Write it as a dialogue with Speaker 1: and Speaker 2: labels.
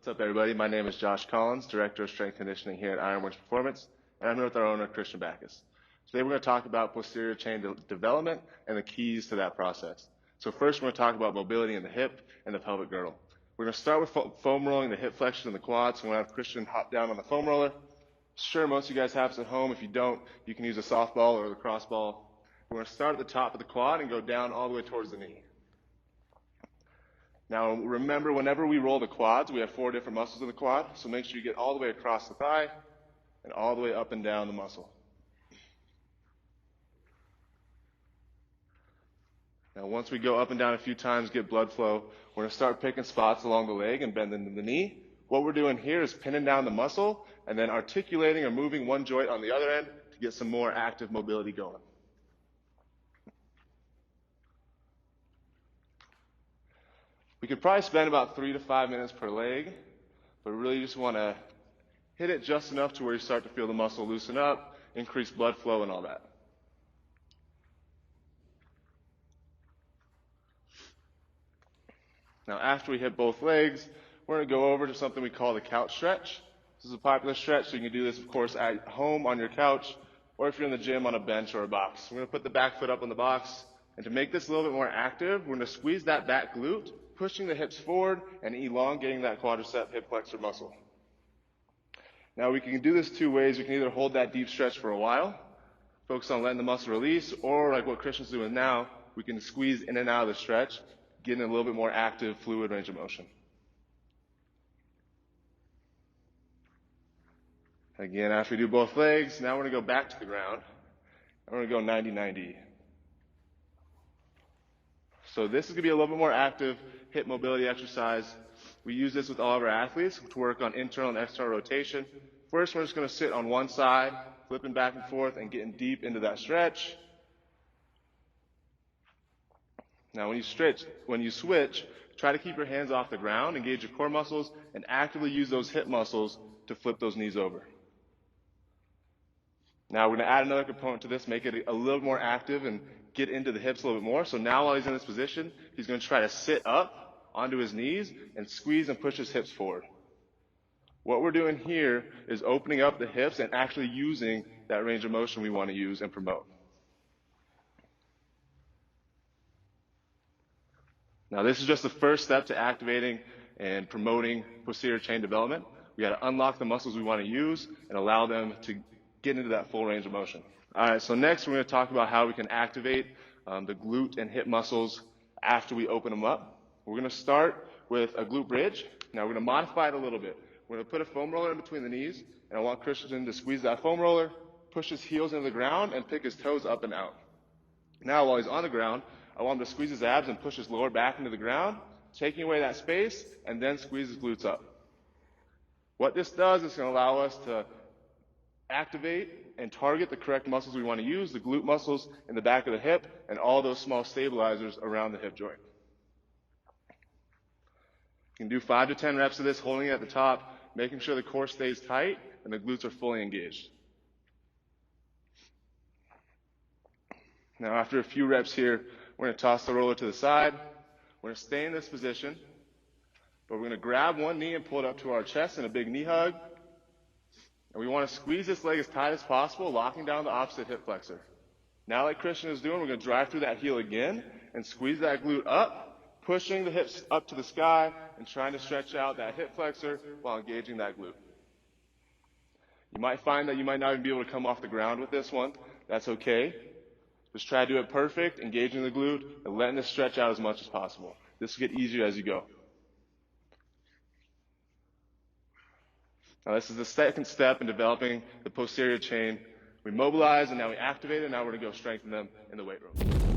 Speaker 1: What's up, everybody? My name is Josh Collins, Director of Strength Conditioning here at Ironwolf Performance, and I'm here with our owner, Christian Backus. Today we're going to talk about posterior chain development and the keys to that process. So first we're going to talk about mobility in the hip and the pelvic girdle. We're going to start with foam rolling the hip flexion and the quads. So we're going to have Christian hop down on the foam roller. Sure, most of you guys have this at home. If you don't, you can use a softball or a lacrosse ball. We're going to start at the top of the quad and go down all the way towards the knee. Now remember, whenever we roll the quads, we have 4 different muscles in the quad, so make sure you get all the way across the thigh and all the way up and down the muscle. Now once we go up and down a few times, get blood flow, we're going to start picking spots along the leg and bending the knee. What we're doing here is pinning down the muscle and then articulating or moving one joint on the other end to get some more active mobility going. We could probably spend about 3 to 5 minutes per leg, but really just want to hit it just enough to where you start to feel the muscle loosen up, increase blood flow and all that. Now after we hit both legs, we're going to go over to something we call the couch stretch. This is a popular stretch, so you can do this, of course, at home on your couch, or if you're in the gym on a bench or a box. We're going to put the back foot up on the box, and to make this a little bit more active, we're going to squeeze that back glute, pushing the hips forward and elongating that quadricep hip flexor muscle. Now we can do this 2 ways. We can either hold that deep stretch for a while, focus on letting the muscle release, or like what Christian's doing now, we can squeeze in and out of the stretch, getting a little bit more active fluid range of motion. Again, after we do both legs, now we're going to go back to the ground, and we're going to go 90-90. So this is going to be a little bit more active hip mobility exercise. We use this with all of our athletes to work on internal and external rotation. First, we're just going to sit on one side, flipping back and forth and getting deep into that stretch. Now when you switch, try to keep your hands off the ground, engage your core muscles, and actively use those hip muscles to flip those knees over. Now we're going to add another component to this, make it a little more active and get into the hips a little bit more. So now while he's in this position, he's going to try to sit up onto his knees and squeeze and push his hips forward. What we're doing here is opening up the hips and actually using that range of motion we want to use and promote. Now this is just the first step to activating and promoting posterior chain development. We got to unlock the muscles we want to use and allow them to get into that full range of motion. All right, so next we're going to talk about how we can activate the glute and hip muscles after we open them up. We're going to start with a glute bridge. Now we're going to modify it a little bit. We're going to put a foam roller in between the knees, and I want Christian to squeeze that foam roller, push his heels into the ground, and pick his toes up and out. Now while he's on the ground, I want him to squeeze his abs and push his lower back into the ground, taking away that space, and then squeeze his glutes up. What this does is going to allow us to activate and target the correct muscles we want to use, the glute muscles in the back of the hip, and all those small stabilizers around the hip joint. You can do 5 to 10 reps of this, holding it at the top, making sure the core stays tight and the glutes are fully engaged. Now after a few reps here, we're going to toss the roller to the side. We're going to stay in this position, but we're going to grab one knee and pull it up to our chest in a big knee hug. And we want to squeeze this leg as tight as possible, locking down the opposite hip flexor. Now like Christian is doing, we're going to drive through that heel again and squeeze that glute up, pushing the hips up to the sky and trying to stretch out that hip flexor while engaging that glute. You might find that you might not even be able to come off the ground with this one. That's okay. Just try to do it perfect, engaging the glute and letting it stretch out as much as possible. This will get easier as you go. Now this is the second step in developing the posterior chain. We mobilize and now we activate it, and now we're going to go strengthen them in the weight room.